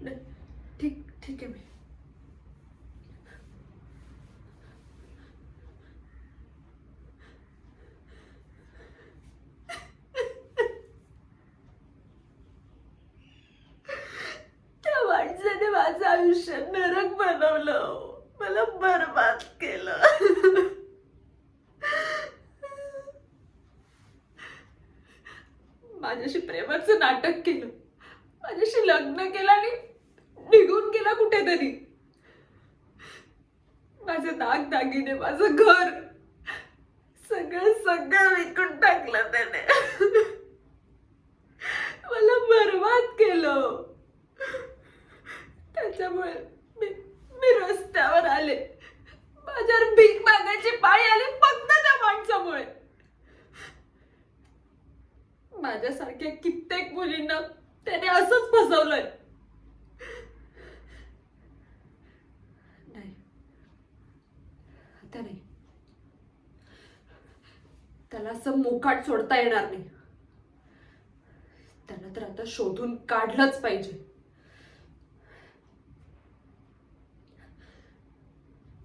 नाही, ठीक ठीक आहे मी. त्या माणसाने माझं आयुष्य नरक बनवलं, मला बरबाद केलं. माझ्याशी प्रेमाचं नाटक केलं, माझ्याशी लग्न केलं आणि निघून गेला कुठेतरी. माझे दागदागिने, माझं घर, सगळं सगळं विकून टाकलं त्याने. मला बरबाद केलं. त्याच्यामुळे मी मी रस्त्यावर आले, माझ्यावर भीक मागायची पाळी आली फक्त त्या माणसामुळे. माझ्यासारख्या कित्येक मुलींना त्याने असंच फसवलंय. नाही, आता नाही, त्याला असं मोकाट सोडता येणार नाही. त्याला तर आता शोधून काढलंच पाहिजे.